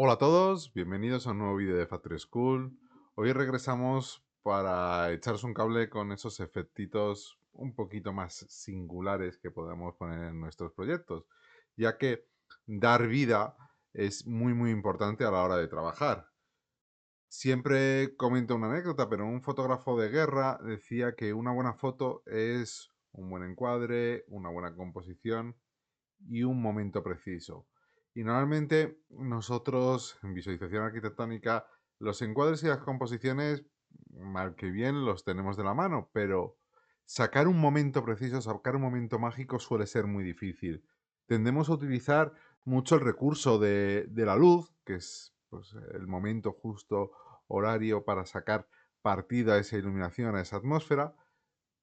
Hola a todos, bienvenidos a un nuevo vídeo de Factory School. Hoy regresamos para echaros un cable con esos efectitos un poquito más singulares que podemos poner en nuestros proyectos, ya que dar vida es muy importante a la hora de trabajar. Siempre comento una anécdota, pero un fotógrafo de guerra decía que una buena foto es un buen encuadre, una buena composición y un momento preciso. Y normalmente nosotros en visualización arquitectónica los encuadres y las composiciones, mal que bien, los tenemos de la mano, pero sacar un momento preciso, sacar un momento mágico suele ser muy difícil. Tendemos a utilizar mucho el recurso de la luz, que es pues, el momento justo horario para sacar partida a esa iluminación, a esa atmósfera,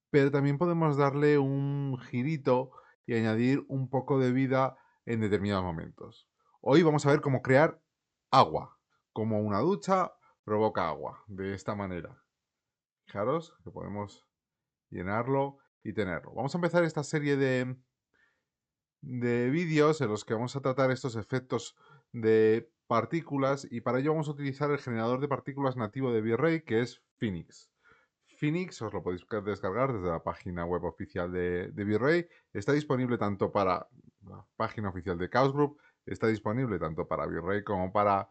pero también podemos darle un girito y añadir un poco de vida en determinados momentos. Hoy vamos a ver cómo crear agua, como una ducha provoca agua, de esta manera. Fijaros que podemos llenarlo y tenerlo. Vamos a empezar esta serie de vídeos en los que vamos a tratar estos efectos de partículas y para ello vamos a utilizar el generador de partículas nativo de V-Ray que es Phoenix. Phoenix os lo podéis descargar desde la página web oficial de V-Ray. Está disponible tanto para la página oficial de Chaos Group, está disponible tanto para V-Ray como para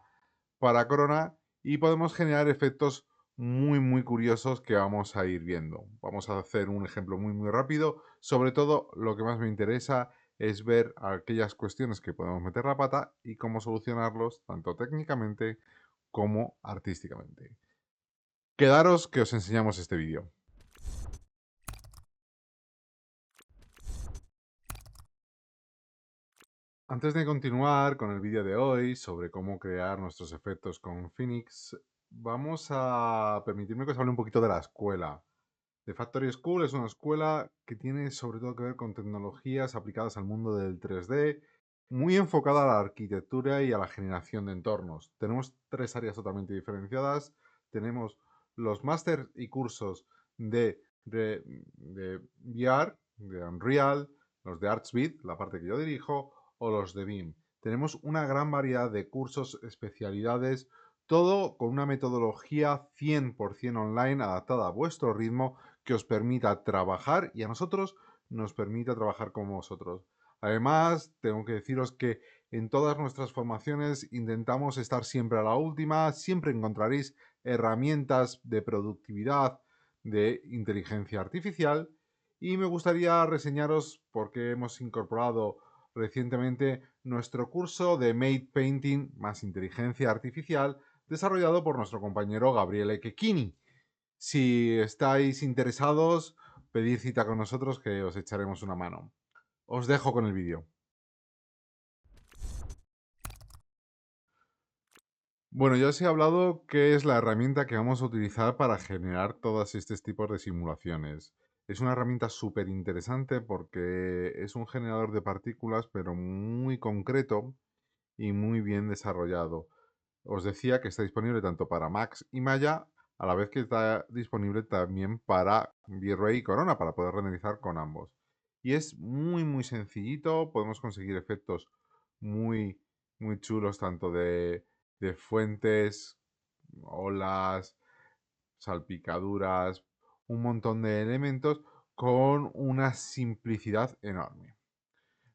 Corona y podemos generar efectos muy curiosos que vamos a ir viendo. Vamos a hacer un ejemplo muy rápido. Sobre todo, lo que más me interesa es ver aquellas cuestiones que podemos meter la pata y cómo solucionarlos tanto técnicamente como artísticamente. Quedaros que os enseñamos este vídeo. Antes de continuar con el vídeo de hoy sobre cómo crear nuestros efectos con Phoenix, vamos a permitirme que os hable un poquito de la escuela. The Factory School es una escuela que tiene sobre todo que ver con tecnologías aplicadas al mundo del 3D, muy enfocada a la arquitectura y a la generación de entornos. Tenemos tres áreas totalmente diferenciadas. Tenemos los máster y cursos de VR, de Unreal, los de ArchVid, la parte que yo dirijo, o los de BIM. Tenemos una gran variedad de cursos, especialidades, todo con una metodología 100% online adaptada a vuestro ritmo que os permita trabajar y a nosotros nos permita trabajar con vosotros. Además, tengo que deciros que en todas nuestras formaciones intentamos estar siempre a la última, siempre encontraréis herramientas de productividad, de inteligencia artificial y me gustaría reseñaros porque hemos incorporado recientemente nuestro curso de Made Painting más inteligencia artificial desarrollado por nuestro compañero Gabriele Cecchini. Si estáis interesados, pedid cita con nosotros que os echaremos una mano. Os dejo con el vídeo. Bueno, ya os he hablado qué es la herramienta que vamos a utilizar para generar todos estos tipos de simulaciones. Es una herramienta súper interesante porque es un generador de partículas, pero muy concreto y muy bien desarrollado. Os decía que está disponible tanto para Max y Maya, a la vez que está disponible también para V-Ray y Corona, para poder renderizar con ambos. Y es muy sencillito, podemos conseguir efectos muy chulos, tanto de fuentes, olas, salpicaduras, un montón de elementos con una simplicidad enorme.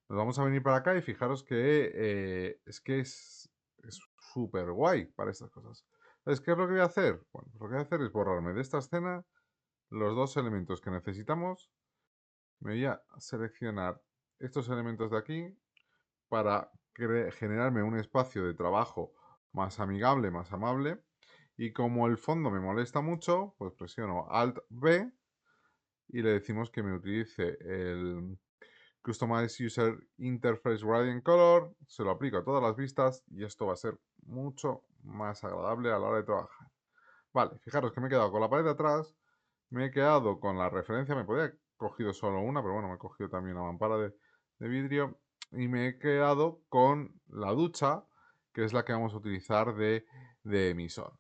Nos vamos a venir para acá y fijaros que es súper guay para estas cosas. Entonces, ¿qué es lo que voy a hacer? Bueno, pues lo que voy a hacer es borrarme de esta escena los dos elementos que necesitamos. Me voy a seleccionar estos elementos de aquí para generarme un espacio de trabajo más amigable, más amable. Y como el fondo me molesta mucho, pues presiono Alt B y le decimos que me utilice el Customize User Interface Gradient Color, se lo aplico a todas las vistas y esto va a ser mucho más agradable a la hora de trabajar. Vale, fijaros que me he quedado con la pared de atrás, me he quedado con la referencia, me podía haber cogido solo una, pero bueno, me he cogido también la mampara de vidrio y me he quedado con la ducha, que es la que vamos a utilizar de emisor.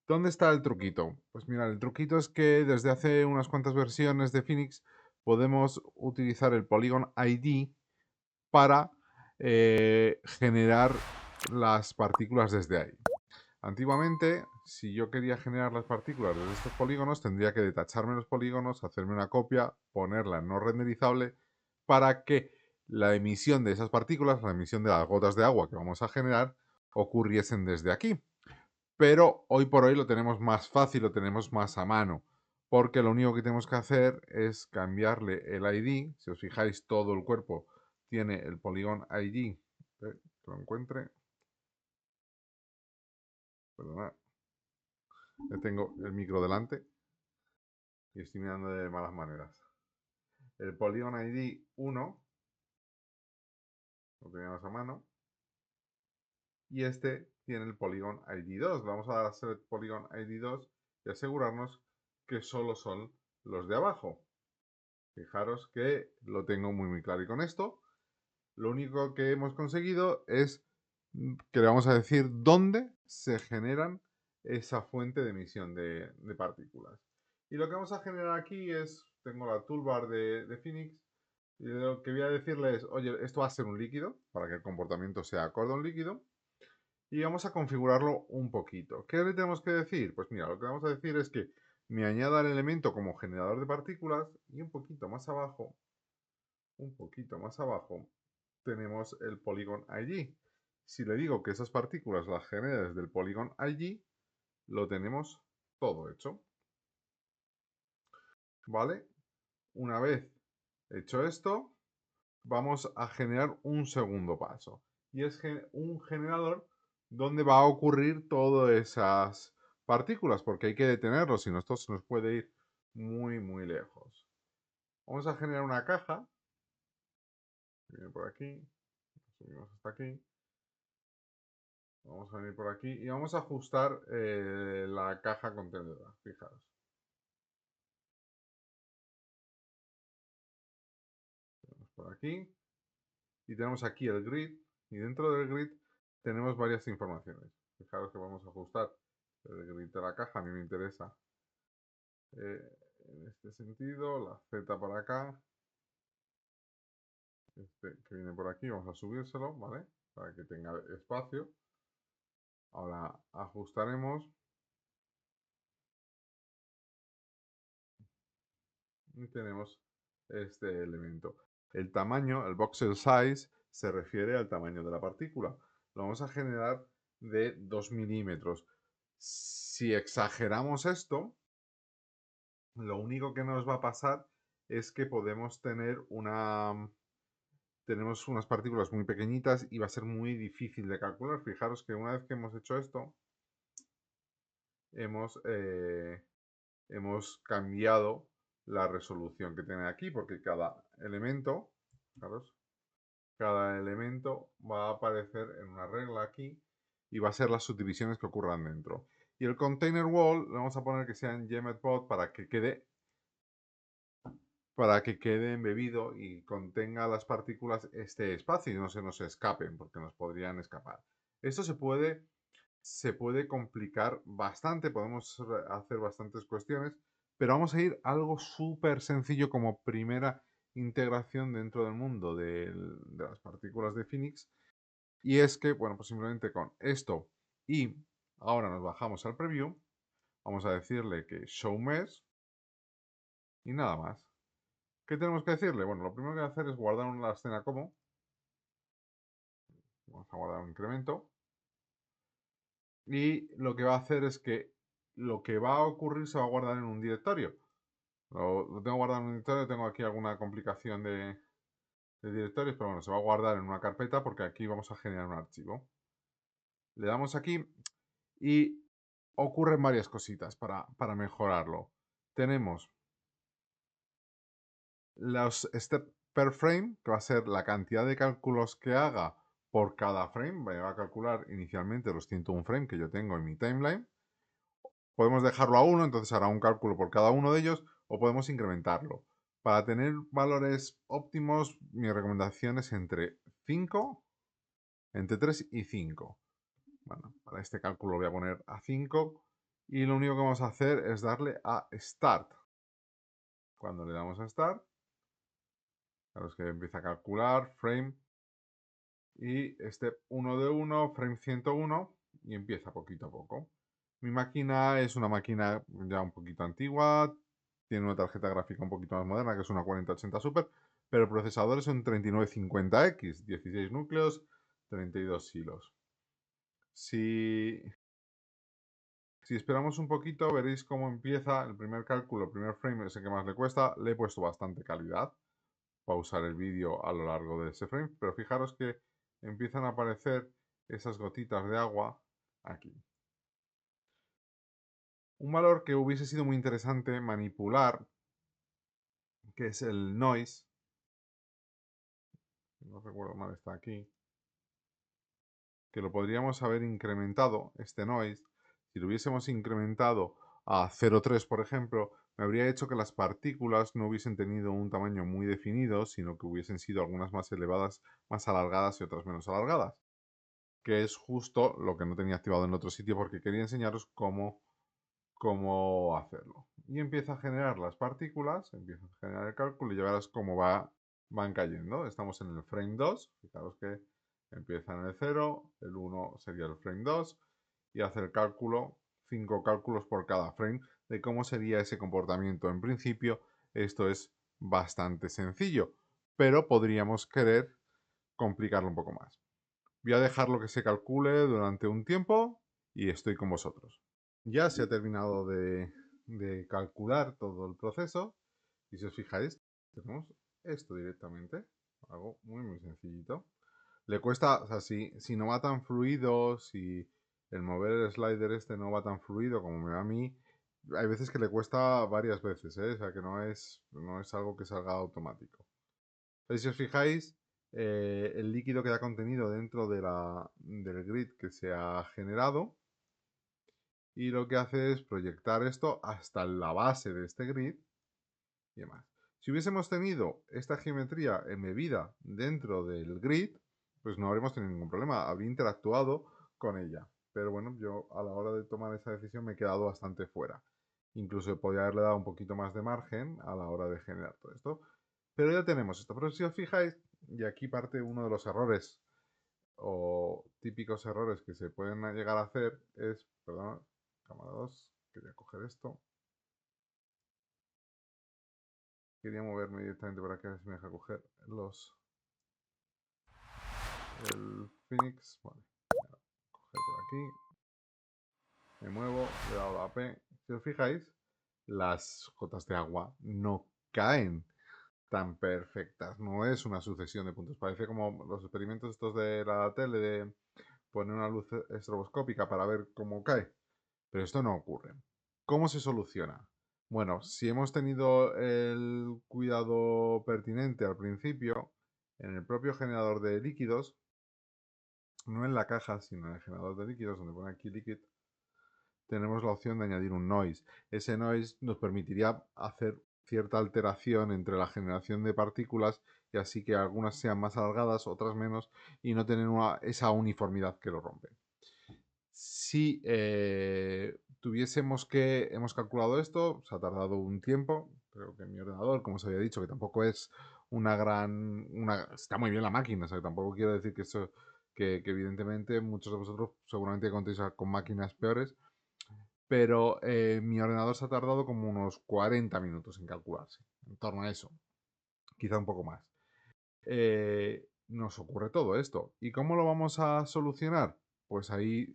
¿Dónde está el truquito? Pues mira, el truquito es que desde hace unas cuantas versiones de Phoenix podemos utilizar el Polygon ID para generar las partículas desde ahí. Antiguamente, si yo quería generar las partículas desde estos polígonos, tendría que detacharme los polígonos, hacerme una copia, ponerla en no renderizable, para que la emisión de esas partículas, la emisión de las gotas de agua que vamos a generar, ocurriesen desde aquí. Pero hoy por hoy lo tenemos más fácil, lo tenemos más a mano, porque lo único que tenemos que hacer es cambiarle el ID. Si os fijáis, todo el cuerpo tiene el Polygon ID. Que lo encuentre. Perdona, ya tengo el micro delante y estoy mirando de malas maneras. El Polygon ID 1 lo tenemos a mano. Y este tiene el Polygon ID 2. Le vamos a dar a Select Polygon ID 2 y asegurarnos que solo son los de abajo. Fijaros que lo tengo muy claro. Y con esto, lo único que hemos conseguido es que le vamos a decir dónde se generan esa fuente de emisión de partículas. Y lo que vamos a generar aquí es, tengo la toolbar de Phoenix, y lo que voy a decirle es, oye, esto va a ser un líquido, para que el comportamiento sea acorde a un líquido, y vamos a configurarlo un poquito. ¿Qué le tenemos que decir? Pues mira, lo que vamos a decir es que me añada el elemento como generador de partículas, y un poquito más abajo, tenemos el Polygon IG. Si le digo que esas partículas las genere desde el Polygon IG, lo tenemos todo hecho. ¿Vale? Una vez hecho esto, vamos a generar un segundo paso. Y es un generador donde va a ocurrir todas esas partículas, porque hay que detenerlo, si no esto se nos puede ir muy lejos. Vamos a generar una caja. Viene por aquí. Subimos hasta aquí. Vamos a venir por aquí y vamos a ajustar la caja contenedora. Fijaros. Tenemos por aquí. Y tenemos aquí el grid. Y dentro del grid tenemos varias informaciones. Fijaros que vamos a ajustar el grid de la caja. A mí me interesa en este sentido. La Z para acá. Este que viene por aquí. Vamos a subírselo, ¿vale? Para que tenga espacio. Ahora ajustaremos. Y tenemos este elemento. El tamaño, el voxel size, se refiere al tamaño de la partícula. Lo vamos a generar de 2 milímetros. Si exageramos esto, lo único que nos va a pasar es que podemos tener tenemos unas partículas muy pequeñitas y va a ser muy difícil de calcular. Fijaros que una vez que hemos hecho esto, hemos, hemos cambiado la resolución que tiene aquí, porque cada elemento, fijaros, cada elemento va a aparecer en una regla aquí y va a ser las subdivisiones que ocurran dentro. Y el container wall le vamos a poner que sea en gmodpod para que quede embebido y contenga las partículas este espacio y no se nos escapen, porque nos podrían escapar. Esto se puede complicar bastante, podemos hacer bastantes cuestiones, pero vamos a ir a algo súper sencillo como primera integración dentro del mundo de las partículas de Phoenix. Y es que, bueno, pues simplemente con esto y ahora nos bajamos al preview, vamos a decirle que show mesh y nada más. ¿Qué tenemos que decirle? Bueno, lo primero que voy a hacer es guardar la escena como. Vamos a guardar un incremento. Y lo que va a hacer es que lo que va a ocurrir se va a guardar en un directorio. Lo tengo guardado en un directorio, tengo aquí alguna complicación de directorios, pero bueno, se va a guardar en una carpeta porque aquí vamos a generar un archivo. Le damos aquí y ocurren varias cositas para mejorarlo. Tenemos los step per frame, que va a ser la cantidad de cálculos que haga por cada frame. Voy a calcular inicialmente los 101 frames que yo tengo en mi timeline. Podemos dejarlo a 1, entonces hará un cálculo por cada uno de ellos, o podemos incrementarlo. Para tener valores óptimos, mi recomendación es entre 5, entre 3 y 5. Bueno, para este cálculo lo voy a poner a 5 y lo único que vamos a hacer es darle a Start. Cuando le damos a Start, claro, es que empieza a calcular frame y step 1 de 1, frame 101 y empieza poquito a poco. Mi máquina es una máquina ya un poquito antigua, tiene una tarjeta gráfica un poquito más moderna, que es una 4080 Super, pero el procesador es un 3950X, 16 núcleos, 32 hilos. Si esperamos un poquito, veréis cómo empieza el primer cálculo, el primer frame, es el que más le cuesta. Le he puesto bastante calidad. Pausar el vídeo a lo largo de ese frame, pero fijaros que empiezan a aparecer esas gotitas de agua aquí. Un valor que hubiese sido muy interesante manipular, que es el noise, no recuerdo mal, está aquí, que lo podríamos haber incrementado, este noise, si lo hubiésemos incrementado a 0,3 por ejemplo, me habría hecho que las partículas no hubiesen tenido un tamaño muy definido, sino que hubiesen sido algunas más elevadas, más alargadas y otras menos alargadas, que es justo lo que no tenía activado en otro sitio porque quería enseñaros cómo hacerlo. Y empieza a generar las partículas, empieza a generar el cálculo y ya verás cómo van cayendo. Estamos en el frame 2, fijaros que empieza en el 0, el 1 sería el frame 2 y hace el cálculo, 5 cálculos por cada frame de cómo sería ese comportamiento. En principio esto es bastante sencillo, pero podríamos querer complicarlo un poco más. Voy a dejarlo que se calcule durante un tiempo y estoy con vosotros. Ya se ha terminado de calcular todo el proceso y si os fijáis, tenemos esto directamente, algo muy sencillito. Le cuesta, o sea, si no va tan fluido, si el mover el slider este no va tan fluido como me va a mí, hay veces que le cuesta varias veces, ¿eh? O sea, que no es algo que salga automático. Entonces, si os fijáis, el líquido queda contenido dentro del grid que se ha generado y lo que hace es proyectar esto hasta la base de este grid y demás. Si hubiésemos tenido esta geometría embebida dentro del grid, pues no habríamos tenido ningún problema, habría interactuado con ella. Pero bueno, yo a la hora de tomar esa decisión me he quedado bastante fuera. Incluso podría haberle dado un poquito más de margen a la hora de generar todo esto. Pero ya tenemos esto. Pero si os fijáis, y aquí parte uno de los errores o típicos errores que se pueden llegar a hacer es, perdón, cámara 2, quería coger esto. Quería moverme directamente por aquí a ver si me deja coger el Phoenix. Vale, voy a coger por aquí. Me muevo, le he dado la P. Si os fijáis, las gotas de agua no caen tan perfectas. No es una sucesión de puntos. Parece como los experimentos estos de la tele de poner una luz estroboscópica para ver cómo cae. Pero esto no ocurre. ¿Cómo se soluciona? Bueno, si hemos tenido el cuidado pertinente al principio, en el propio generador de líquidos, no en la caja, sino en el generador de líquidos, donde pone aquí liquid, tenemos la opción de añadir un noise. Ese noise nos permitiría hacer cierta alteración entre la generación de partículas y así que algunas sean más alargadas, otras menos, y no tener esa uniformidad que lo rompe. Si hemos calculado esto, se ha tardado un tiempo, creo que en mi ordenador, como os había dicho, que tampoco es está muy bien la máquina, o sea, que tampoco quiero decir que eso, que evidentemente muchos de vosotros seguramente contéis con máquinas peores, pero mi ordenador se ha tardado como unos 40 minutos en calcularse, en torno a eso, quizá un poco más. Nos ocurre todo esto. ¿Y cómo lo vamos a solucionar? Pues ahí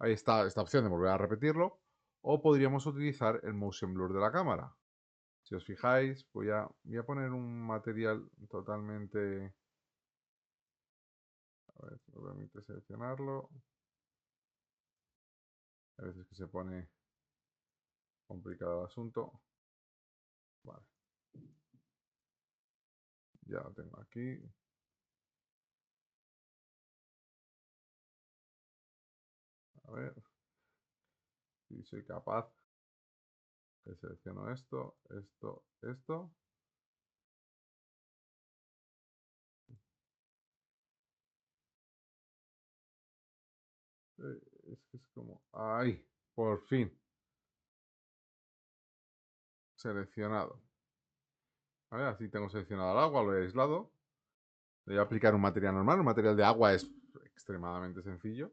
está esta opción de volver a repetirlo, o podríamos utilizar el motion blur de la cámara. Si os fijáis, voy a poner un material totalmente... A ver si me permite seleccionarlo. A veces que se pone complicado el asunto. Vale. Ya lo tengo aquí. A ver si soy capaz. Selecciono esto, esto. Es que es como... ¡Ay! Por fin. Seleccionado. A ver, así tengo seleccionado el agua, lo he aislado. Le voy a aplicar un material normal. Un material de agua es extremadamente sencillo.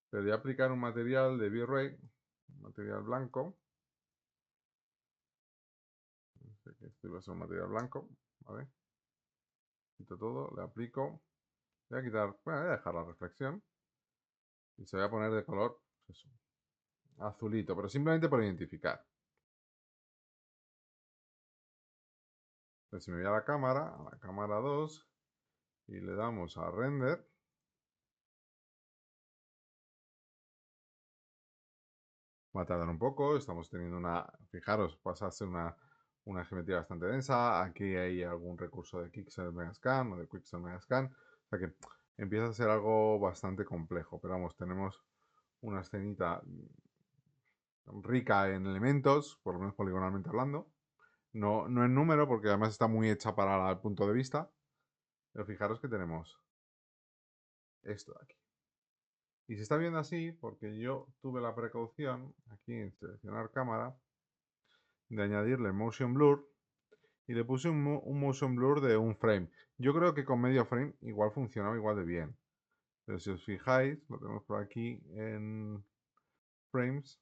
Pero voy a aplicar un material de V-Ray, un material blanco. Este va a ser un material blanco, ¿vale? Quito todo, le aplico. Voy a quitar, bueno, voy a dejar la reflexión. Y se va a poner de color, pues eso, azulito, pero simplemente por identificar. Entonces, si me voy a la cámara 2, y le damos a render, va a tardar un poco. Estamos teniendo fijaros, pasa a ser una geometría bastante densa. Aquí hay algún recurso de Quixel Megascan o de Quixel Megascan. O sea que empieza a ser algo bastante complejo. Pero vamos, tenemos una escenita rica en elementos, por lo menos poligonalmente hablando. No en número, porque además está muy hecha para el punto de vista. Pero fijaros que tenemos esto de aquí. Y se está viendo así porque yo tuve la precaución, aquí en seleccionar cámara, de añadirle motion blur y le puse un motion blur de un frame. Yo creo que con medio frame igual funcionaba igual de bien. Pero si os fijáis, lo tenemos por aquí en frames,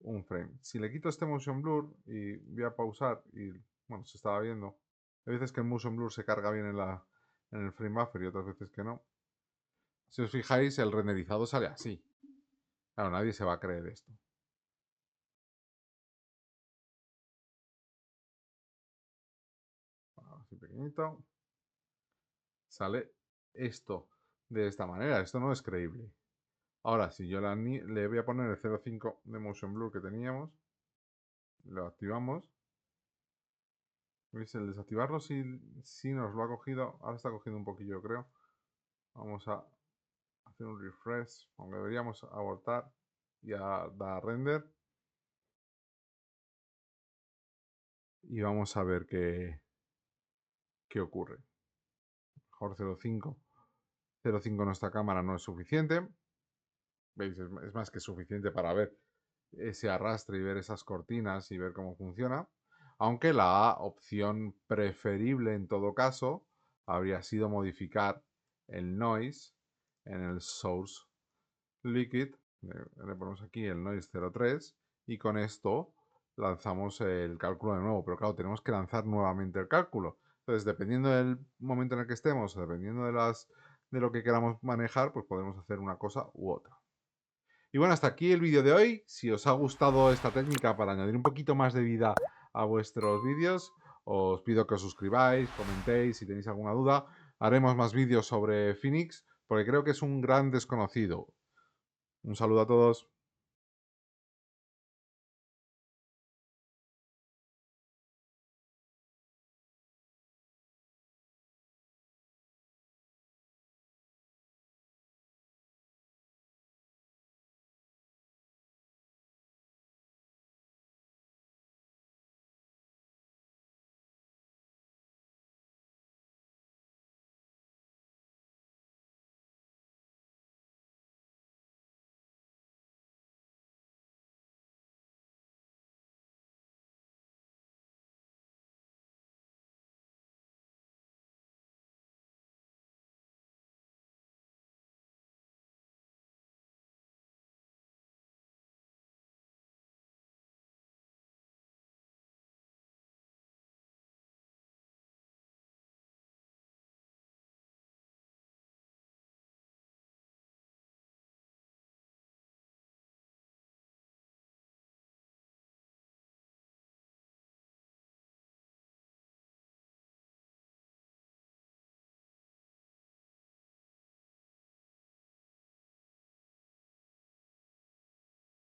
un frame. Si le quito este motion blur y voy a pausar y, bueno, se estaba viendo. Hay veces que el motion blur se carga bien en el frame buffer y otras veces que no. Si os fijáis, el renderizado sale así. Claro, nadie se va a creer esto. Así pequeñito. Sale esto de esta manera. Esto no es creíble. Ahora, si yo le voy a poner el 0.5 de motion blur que teníamos, lo activamos. ¿Veis? El desactivarlo si nos lo ha cogido. Ahora está cogiendo un poquillo, creo. Vamos a hacer un refresh. Aunque deberíamos abortar y a dar render. Y vamos a ver qué ocurre. Mejor 0.5. 0.5 en nuestra cámara no es suficiente. ¿Veis? Es más que suficiente para ver ese arrastre y ver esas cortinas y ver cómo funciona. Aunque la opción preferible en todo caso habría sido modificar el noise en el source liquid. Le ponemos aquí el noise 0.3 y con esto lanzamos el cálculo de nuevo. Pero claro, tenemos que lanzar nuevamente el cálculo. Entonces, dependiendo del momento en el que estemos, dependiendo de lo que queramos manejar, pues podemos hacer una cosa u otra. Y bueno, hasta aquí el vídeo de hoy. Si os ha gustado esta técnica para añadir un poquito más de vida a vuestros vídeos, os pido que os suscribáis, comentéis si tenéis alguna duda. Haremos más vídeos sobre Phoenix porque creo que es un gran desconocido. Un saludo a todos.